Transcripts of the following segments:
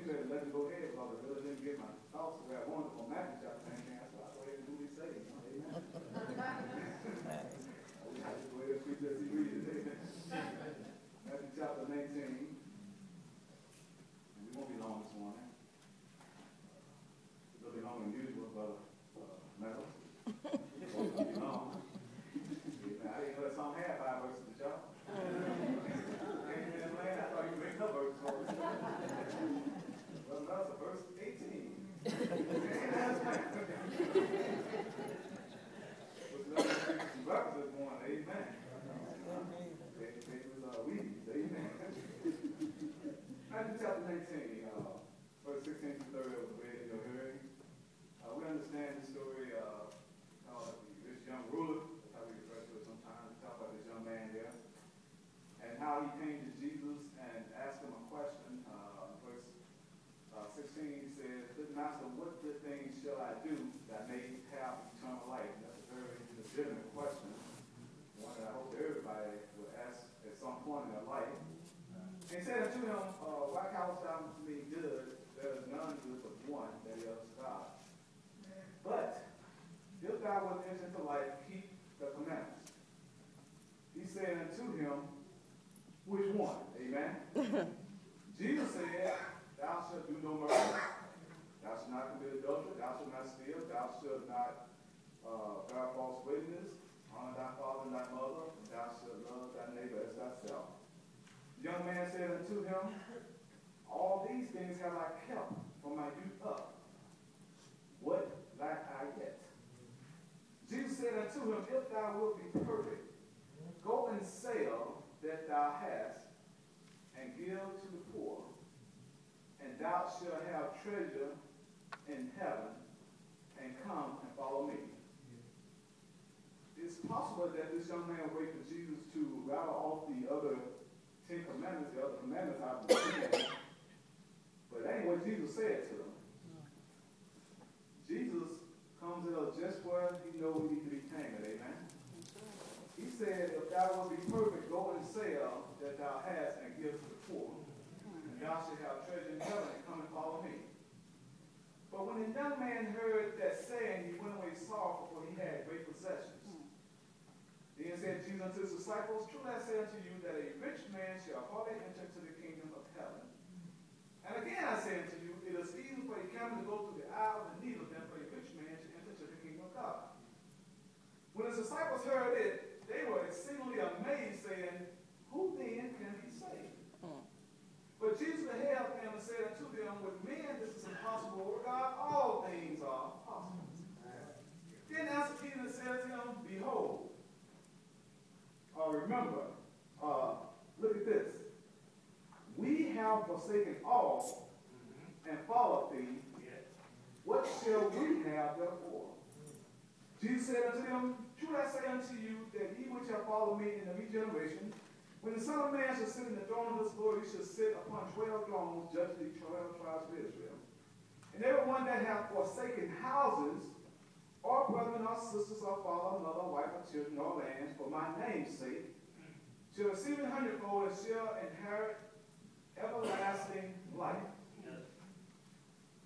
you better let me go ahead because I really didn't get my thoughts the way I wanted on Matthew chapter 19. So I'll go ahead and do what he says. Amen. We have to go ahead and preach as he reads it. Matthew chapter 19. We won't be long this morning. It'll be longer than usual, but metal. It won't be long. Amen. I didn't know that song had 5 verses to y'all. Amen, man. I thought you were making up verses for me. Well, that's a verse 18. Amen. What's another some breakfast this morning? Amen. It was Wheaties. Amen. Matthew chapter 19, verse 16 to 30 was read in your hearing. We understand the story of this young ruler. That's how we refer to it sometimes. We talk about this young man there. And how he came to Jesus and asked him a question. Verse 16 says, "Good master, what good things shall I do that I may have eternal life?" And that's a very legitimate question. One that I hope everybody will ask at some point in their life. And he said unto him, "Why callest thou me good? There is none good but one, that is God. But if thou wilt enter into life, keep the commandments." He said unto him, "Which one?" Amen. Jesus said, "Thou shalt do no murder. Thou shalt not commit adultery. Thou shalt not steal. Thou shalt not bear false witness. Honor thy father and thy mother. And thou shalt love thy neighbor as thyself." The young man said unto him, "All these things have I kept from my youth up. What lack I yet?" Jesus said unto him, "If thou wilt be perfect, go and sell that thou hast, and give to the poor, and thou shalt have treasure in heaven, and come and follow me." It's possible that this young man waited for Jesus to rattle off the other 10 commandments, the other commandments I've been saying, but that ain't what Jesus said to them. Jesus comes in us just where he knows we need to be tamed, amen? He said, "If thou wilt be perfect, go and sell that thou hast and give to the poor, and thou shalt have treasure in heaven, and come and follow me." But when the young man heard that saying, he went away sorrowful, for he had great possessions. Then said Jesus unto his disciples, "Truly I say unto you, that a rich man shall hardly enter into the kingdom of heaven. And again I say unto you, it is easy for a camel to go through the eye of the needle than for a rich man to enter into the kingdom of God." When his disciples heard it, they were exceedingly amazed, saying, "Who then can be saved?" But Jesus beheld them and said unto them, "With men this is impossible, with God all things are possible." Then answered Peter and said to him, "Behold," remember, look at this. "We have forsaken all and followed thee. What shall we have therefore?" Jesus said unto them, "Truly I say unto you, that ye which have followed me in the regeneration, when the Son of Man shall sit in the throne of his glory, he shall sit upon 12 thrones, judging the 12 tribes of Israel. And every one that hath forsaken houses, or brethren, or sisters, or father, mother, wife, or children, or lands, for my name's sake, shall receive 100-fold and shall inherit everlasting life.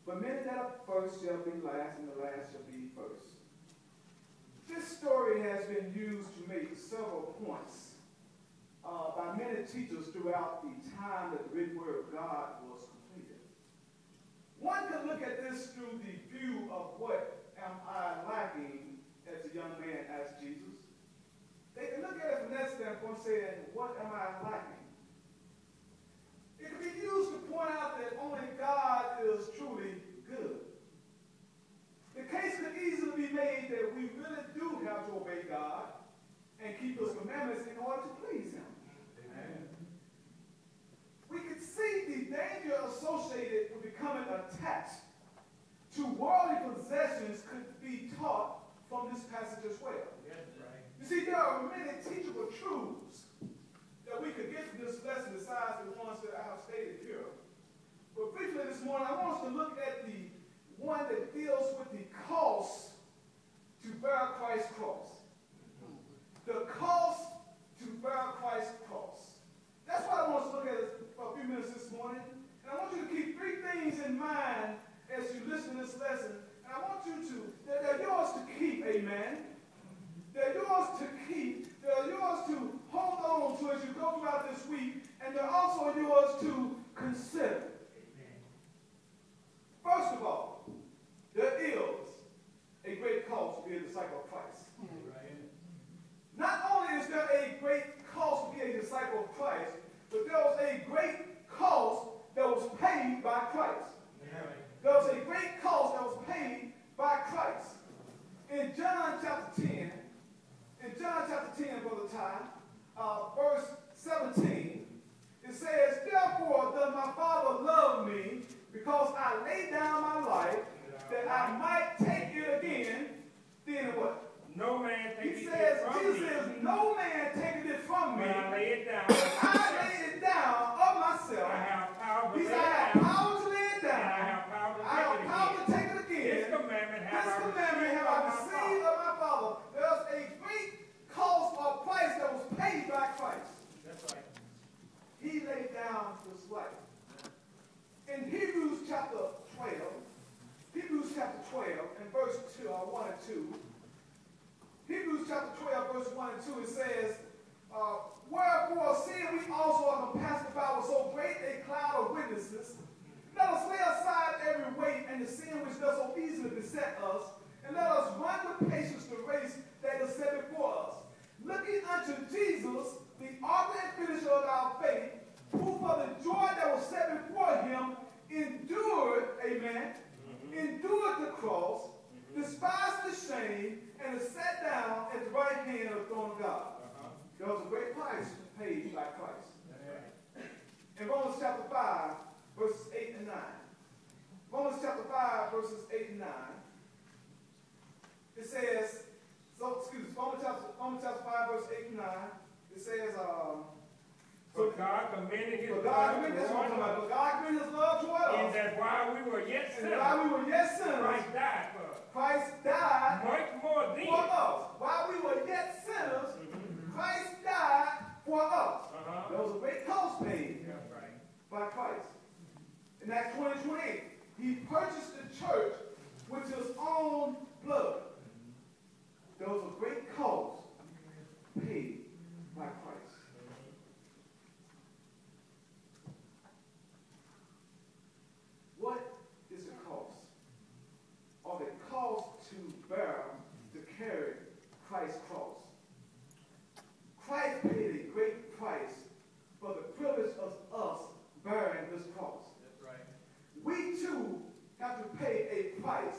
But many that are first shall be last, and the last shall be first." This story has been used to make several points by many teachers throughout the time that the written word of God was completed. One could look at this through the view of what am I lacking, as the young man asked Jesus. They can look at it from that standpoint, saying, what am I lacking? It can be used to point out that only God is truly good. The case could easily be made that we really do have to obey God and keep his commandments in order to please him. Amen. We could see the danger associated with becoming attached to worldly possessions could be taught from this passage as well. Yes, right. You see, there are many teachable truths that we could get from this lesson besides the ones that I have stated here. But briefly this morning, I want us to look at the one that deals with the cost to bear Christ's cross. The cost to bear Christ's cross. That's what I want us to look at for a few minutes this morning. And I want you to keep 3 things consider. First of all, there is a great cost to be a disciple of Christ. Not only is there a great cost to be a disciple of Christ, but there was a great cost that was paid by Christ. There was a great cost that was paid by Christ. In John chapter 10, Brother Ty, verse 17, it says, therefore does my Father love me, because I lay down my life, that I might take it again. Then what? No man taketh Jesus it from me. says, no man taketh it from me. When I lay it down, I lay it down of myself. I have power to He lay said, it I have down, power to lay it and down. I have power to I have take power it to again. take it again. This commandment have This I commandment received have I of my received Father. of my Father. There's a great cost or price that was paid by Christ. That's right. He laid down his life. In Hebrews chapter 12, and verse 1 and 2, Hebrews chapter 12, verse 1 and 2, it says, wherefore, seeing we also are compassed about with so great a cloud of witnesses, let us lay aside every weight and the sin which does so easily beset us, and let us run with patience the race that is set before us, looking unto Jesus, the author and finisher of our faith, who for the joy that was set before him endured, amen, endured the cross, despised the shame, and is set down at the right hand of the throne of God. There was a great price paid by Christ. In Romans chapter 5, verses 8 and 9. Romans chapter 5, verses 8 and 9. It says, Romans chapter 5, verse 8 and 9. It says, For God commended his but love God commended toward us, his love toward us. in that while we were yet And sinners, while we were yet sinners, Christ died for us. Christ died Much more for then. us. While we were yet sinners, Christ died for us. There was a great cost paid That's right. by Christ. In Acts 20:28, he purchased the church with his own blood. There was a great cost paid by Christ. What is the cost? Or the cost to bear, to carry Christ's cross. Christ paid a great price for the privilege of us bearing this cross. That's right. We too have to pay a price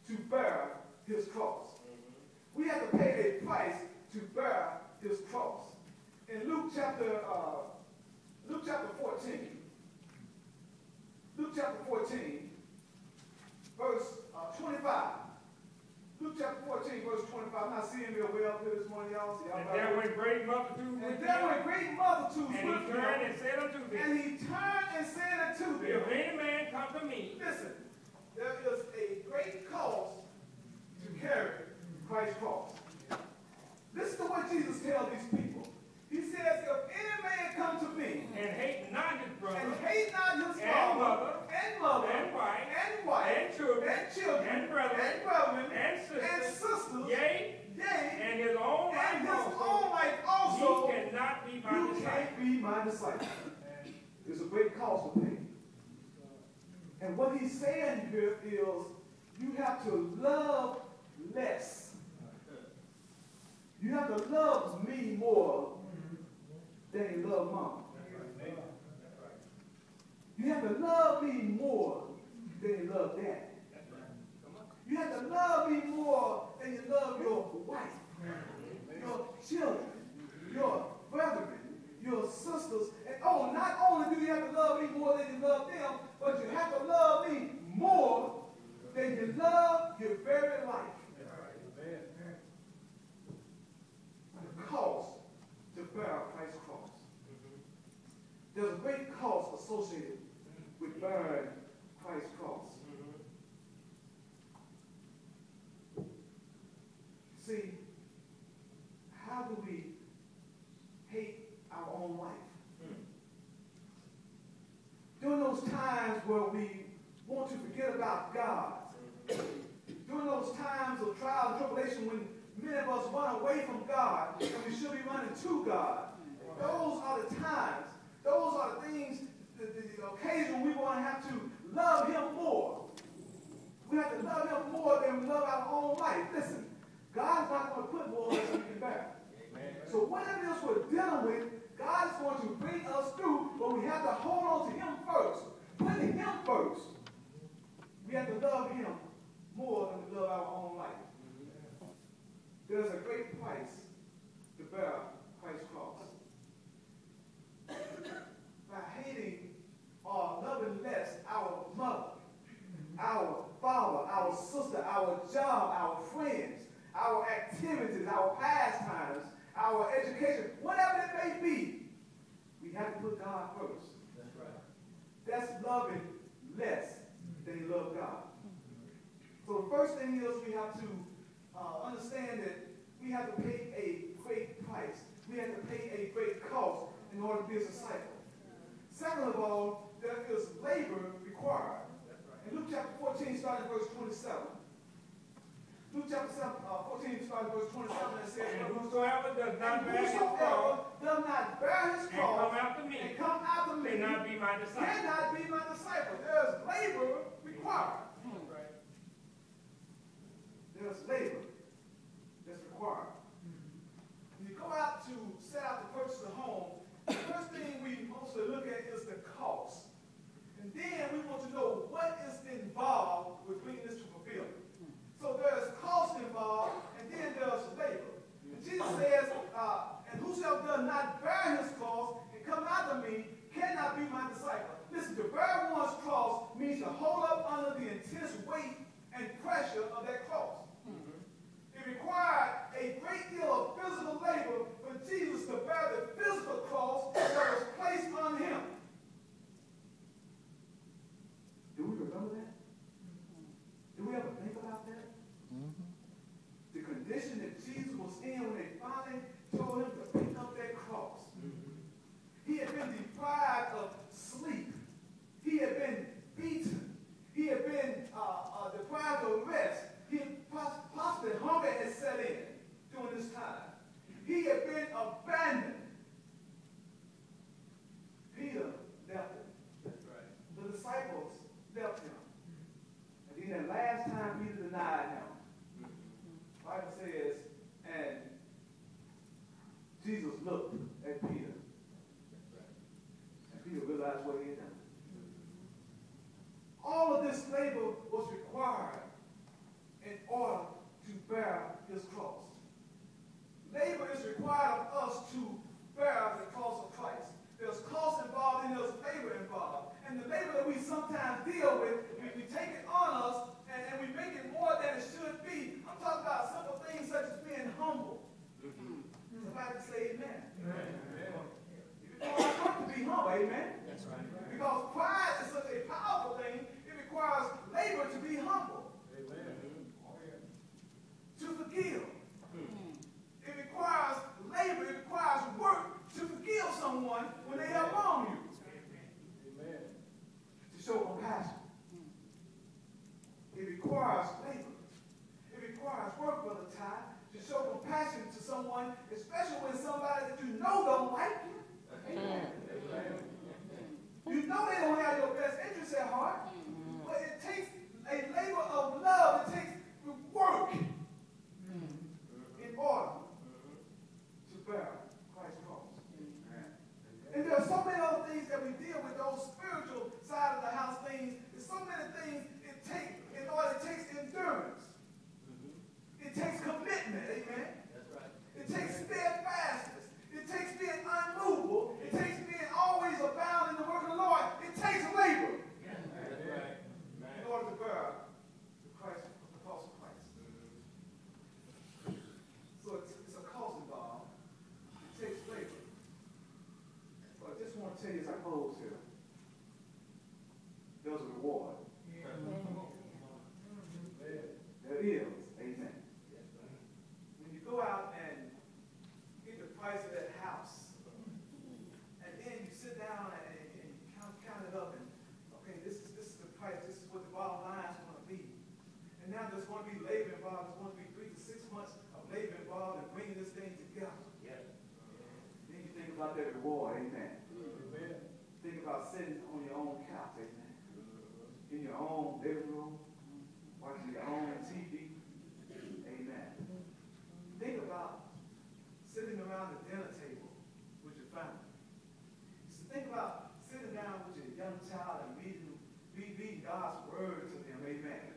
to bear his cross. We have to pay a price to bear his cross. In Luke chapter 14, verse 25. Luke chapter 14, verse 25. I'm not seeing real well up here this morning, y'all. See, And there went great multitudes with and there were him, great multitudes and with he turned him. and said unto them, And he turned and said unto them, if any man come to me, listen, there is a great cost to carry Christ's cross. Listen to what Jesus tells these people. He says, if any man come to me and hate not his brother, and hate not his and father, and mother, and wife, and wife, and children, and brethren, and sisters, yea, yea, and his own and life his also, own life also, he cannot be my you disciple. can't be my disciple. There's a great cost to pay. And what he's saying here is you have to love less. You have to love me more than you love mom. You have to love me more than you love dad. You have to love me more than you love your wife, your children, your brethren, your sisters. And oh, not only do you have to love me more than you love them, but you have to love me more than you love your very life. The cost to bear Christ's cross. There's a great cost associated with bearing Christ's cross. See, how do we hate our own life? During those times where we want to forget about God, during those times of trial and tribulation when many of us run away from God and we should be running to God, those are the times, those are the things the occasion we want to have to love him more. We have to love him more than we love our own life. Listen, God's not going to put more on us than we can bear. So whatever else we're dealing with, God is going to bring us through, but we have to hold on to him first. Putting him first. We have to love him more than we love our own life. There's a great price to bear Christ's cross. By hating or loving less our mother, our father, our sister, our job, our friends, our activities, our pastimes, our education, whatever it may be, we have to put God first. That's right. That's loving less than you love God. So the first thing is we have to understand that we have to pay a great price. We have to pay a great cost in order to be a disciple. Second of all, there is labor required. In Luke chapter 14, starting verse 27. Luke chapter 14, starting verse 27, it says, And whosoever does not bear his cross and come after me cannot be my disciple. Cannot be my disciple. There's labor required. There's labor that's required. When you go out to set out to purchase a home, the first thing we mostly look at is the cost. And then we want to know what is involved with bringing this to fulfillment. So there's cost involved, and then there's labor. And Jesus says, and whosoever does not bear his cross and come after me cannot be my disciple. Listen, to bear one's cross means to hold up under the intense weight and pressure of that cross. It required a great deal of physical labor for Jesus to bear the physical cross that was placed on him. Do we remember that? Do we ever think about that? The condition that Jesus was in when they finally told him to pick up that cross. He had been deprived of sleep. He had been beaten. He had been deprived of rest. He possibly hunger had set in during this time. He had been abandoned. Peter left him. That's right. The disciples left him. And then the last time Peter denied him, the Bible says, and Jesus looked at Peter. And Peter realized what he had done. All of this labor was required in order to bear his cross. Labor is required of us to bear the cross of Christ. There's cost involved and there's labor involved. And the labor that we sometimes deal with, we take it on us and we make it more than it should be. I'm talking about simple things such as being humble. Somebody can say amen. It's hard to be humble, amen? That's right. Because pride is such a powerful thing, it requires labor to be humble. To forgive. It requires labor, it requires work to forgive someone when they have wronged you. Amen. To show compassion. It requires labor. It requires work, Brother Ty, to show compassion to someone, especially when somebody that you know don't like you. Amen. You know they don't have your best interests at heart, but it takes a labor of love. It takes work in order to bear Christ's cross. And there are so many other things that we deal with, those spiritual side of the house things. There's so many things it takes in order. It takes endurance. It takes commitment, amen? That's right. It takes steadfastness. It takes being unmovable. It takes being always abound in the work of the Lord. It takes labor. your own living room, watching your own TV. Amen. Think about sitting around the dinner table with your family. So think about sitting down with your young child and reading God's word to them. Amen.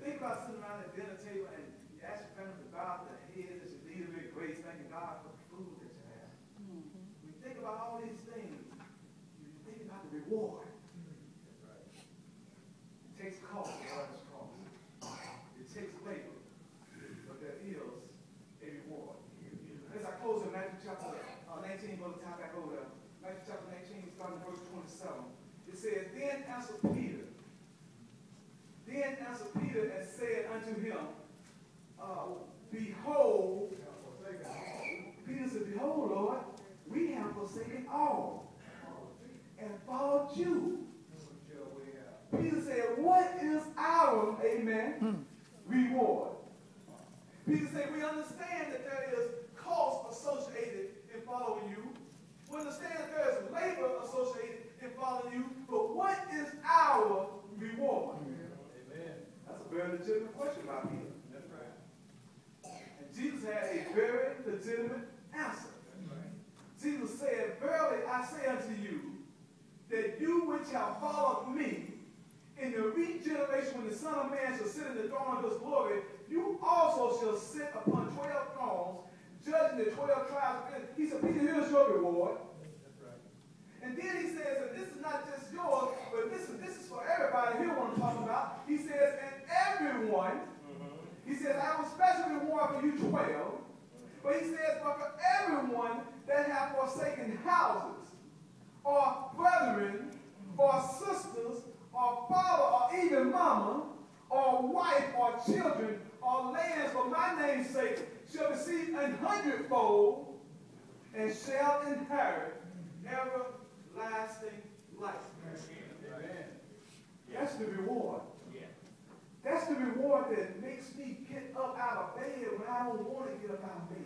Think about sitting around the dinner table and you ask your family to bow their heads as you lead them in grace, thanking God for the food that you have. When you think about all these things, you think about the reward. It takes cost, large cost. It takes labor, but there is a reward. As I close in Matthew chapter 19, go the time back over there. Matthew chapter 19, starting verse 27. It says, Then answered Peter and said unto him, Behold, Peter said, Behold, Lord, we have forsaken all and followed you. Peter said, what is our, amen, reward? Peter said, we understand that there is cost associated in following you. We understand that there is labor associated in following you. But what is our reward? Amen. That's a very legitimate question by Peter. That's right. And Jesus had a very legitimate answer. That's right. Jesus said, Verily I say unto you, that you which have followed me, in the regeneration when the Son of Man shall sit in the throne of his glory, you also shall sit upon 12 thrones, judging the 12 tribes of Israel. He said, Peter, here's your reward. That's right. And then he says, and this is not just yours, but this is for everybody. Here's what I'm talking about. He says, and everyone, he says, I have a special reward for you 12. But he says, but for everyone that have forsaken houses, or brethren, or sisters, or father, or even mama, or wife, or children, or lands for my name's sake, shall receive 100-fold, and shall inherit everlasting life. Amen. That's the reward. That's the reward that makes me get up out of bed when I don't want to get up out of bed.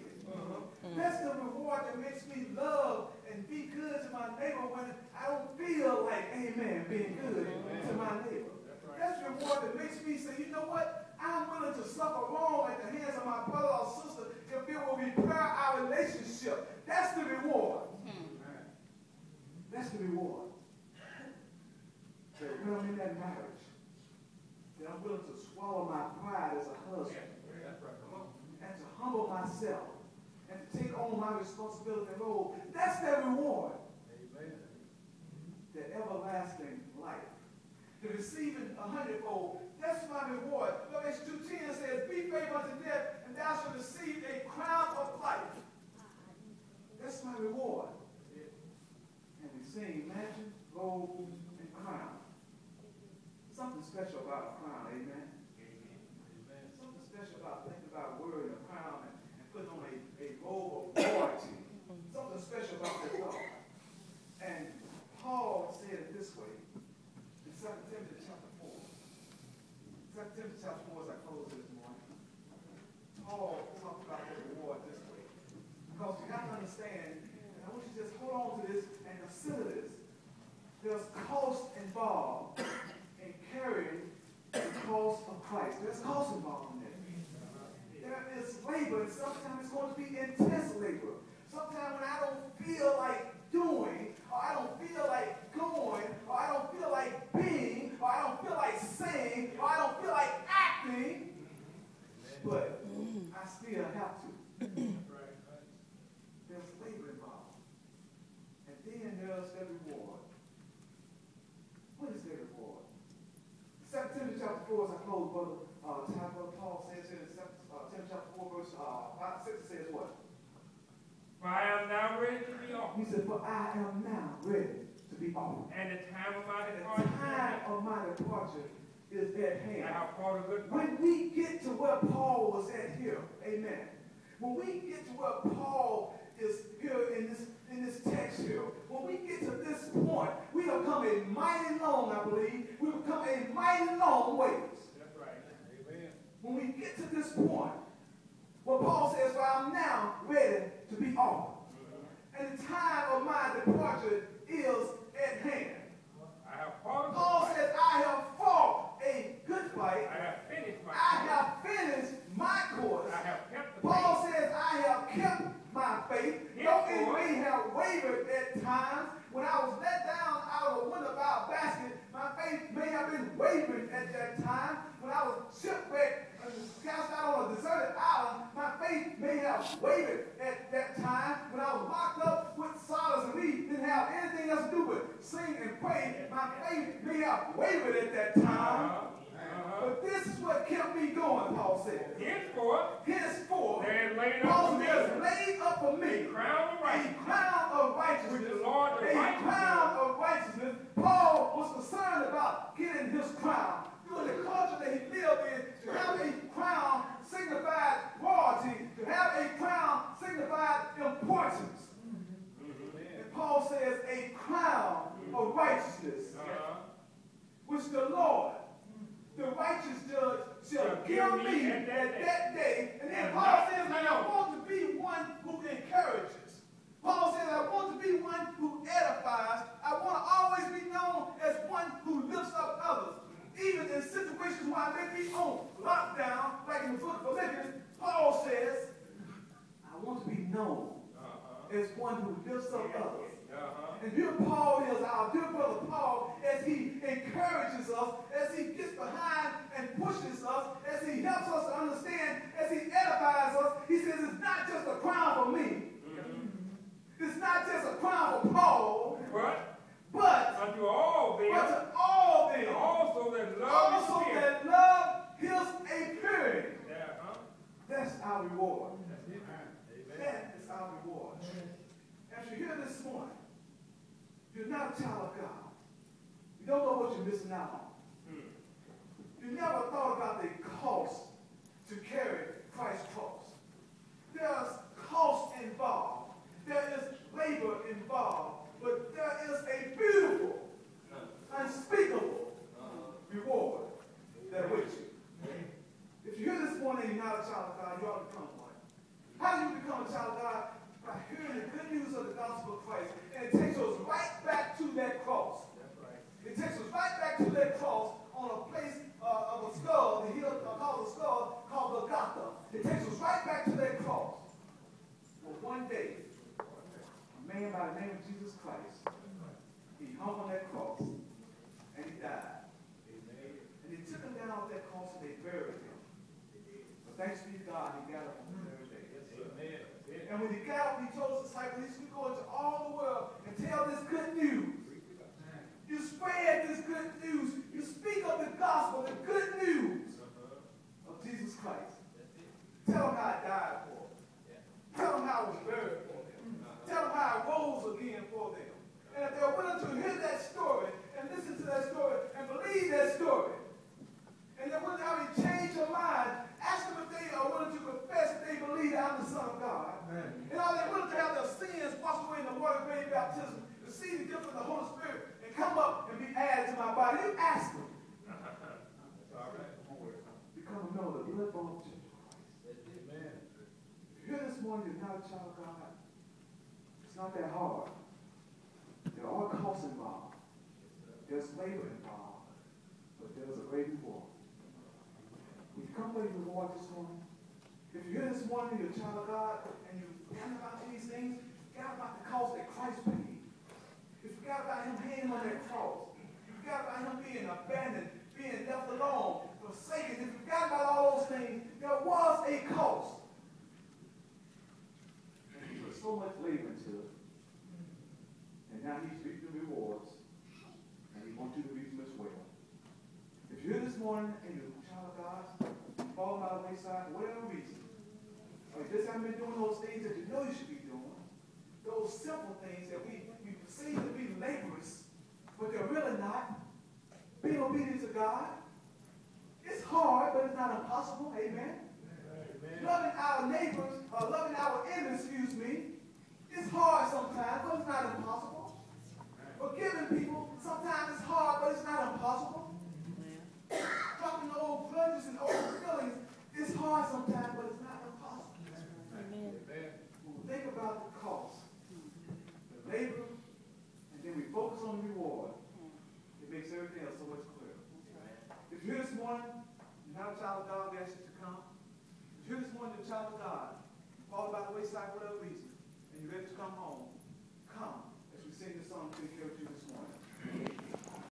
That's the reward that makes me love and be good to my neighbor when I don't feel like, amen, being good to my neighbor. That's the reward that makes me say, you know what? I'm willing to suffer wrong at the hands of my brother or sister if it will repair our relationship. That's the reward. That's the reward. When I'm in that marriage, that I'm willing to swallow my pride as a husband and to humble myself and to take on my responsibility and role. That's their reward. Amen. The everlasting life. The receiving 100-fold. That's my reward. Revelation 2:10 says, Be faithful unto death, and thou shalt receive a crown of life. That's my reward. And we sing, Mansion, Gold, and Crown. Something special about a crown, amen? Amen. Something special about thinking about a word, a crown, and putting on a robe of royalty. Something special about that thought. And Paul said it this way in 2 Timothy chapter 4. 2 Timothy chapter 4 as I close this morning. Paul talked about the reward this way. Because you have to understand, and I want you to just hold on to this and consider this. There's cost involved in carrying the cost of Christ. There's cost involved in that. There is labor, and sometimes it's going to be intense labor. Sometimes when I don't feel like doing, or I don't feel like going, or I don't feel like being, or I don't feel like saying, or I don't feel like acting, but I still have to. There's labor involved. And then there's the reward. What is the reward? 2 Timothy chapter 4, as I close, brother Paul says here in 2 Timothy chapter 4, verse 5, 6, it says what? For I am now ready to be offered. He said, for I am now ready to be offered. And the time of my The time of my departure is at hand. I have fought a good fight. When we get to where Paul was at here, amen. When we get to where Paul is here in this text here, when we get to this point, we have come a mighty long, I believe. We have come a mighty long ways. That's right. Amen. When we get to this point, where Paul says, for I am now ready to be offered. And the time of my departure is at hand. I have fought a good Paul fight. says, I have fought wavering at that time. When I was shipwrecked and cast out on a deserted island, my faith may have wavered at that time. When I was locked up with Silas and we didn't have anything else to do but sing and pray, my faith may have wavered at that time. But this is what kept me going, Paul said. Henceforth, Paul says, laid up for me a crown of righteousness. A crown of righteousness. Paul was concerned about getting his crown. Through the culture that he lived in, to have a crown signified royalty, to have a crown signified importance. And Paul says, a crown of righteousness, which the Lord, the righteous judge, shall give me at that day. And then Paul says, I want to be one who encourages. Paul says, I want to be one who edifies. I want to always be known as one who lifts up others. Even in situations where I may be on lockdown, like in the book of Philippians, Paul says, I want to be known as one who lifts up others. And here Paul is, our dear brother Paul, as he encourages us, as he gets behind and pushes us, as he helps us to understand, as he edifies us, he says it's not just a crown for me. It's not just a crown for Paul, but unto all them, also that love his appearing. That's our reward. That is our reward. As you're here this morning, you're not a child of God. You don't know what you're missing out on. You never thought about the cost to carry Christ's cross. There's cost involved. There is labor involved. But there is a beautiful, unspeakable reward that awaits you. If you're here this morning and you're not a child of God, you ought to become one. How do you become a child of God? By hearing the good news of the gospel of Christ. And it takes us right back to that cross. It takes us right back to that cross on a place of a skull, the hill called a skull, called Golgotha. It takes us right back to that cross. Well, one day, a man by the name of Jesus Christ, he hung on that cross, and he died. And they took him down off that cross and they buried him. But thanks be to God, he got up on the third day. And when he got up, he told his disciples, he should go into all the world and tell this good news. You spread this good news. You speak of the gospel, the good news of Jesus Christ. Tell them how I died for them. Tell them how I was buried for them. Tell them how I rose again for them. And if they're willing to hear that story and listen to that story and believe that story, and they're willing to have you change your mind, ask them if they are willing to confess that they believe that I'm the Son of God. Amen. And are they willing to have their sins washed away in the water of grave baptism, receive the gift of the Holy Spirit, and come up and be added to my body? You ask them. Become a member of the blood-bought church of Christ. Amen. If you're here this morning, you're not a child of God, it's not that hard. There are costs involved. There's labor involved. But there's a great reward. If you come for your reward this morning, if you're here this morning, you're a child of God, and you forgot about these things, forgot about the cost that Christ paid. You forgot about him hanging on that cross. You forgot about him being abandoned, being left alone, forsaken. If you forgot about all those things, there was a cost. And he put so much labor into it. And now he's reaping the rewards, and he wants you to reap them as well. If you're here this morning and you're a child of God, you've fallen by the wayside for whatever reason, or you just haven't been doing those things that you know you should be doing, those simple things that we seem to be laborious, but they're really not. Being obedient to God, it's hard, but it's not impossible. Amen. Amen. Loving our neighbors, or loving our enemies, it's hard sometimes, but it's not impossible. Forgiving people, sometimes it's hard, but it's not impossible. Dropping the old grudges and old feelings, it's hard sometimes, but it's not impossible. Amen. When we think about the cost, the labor, and then we focus on the reward, it makes everything else so much clearer. If you're here this morning, you're not a child of God, we ask you to come. If you're here this morning, you're a child of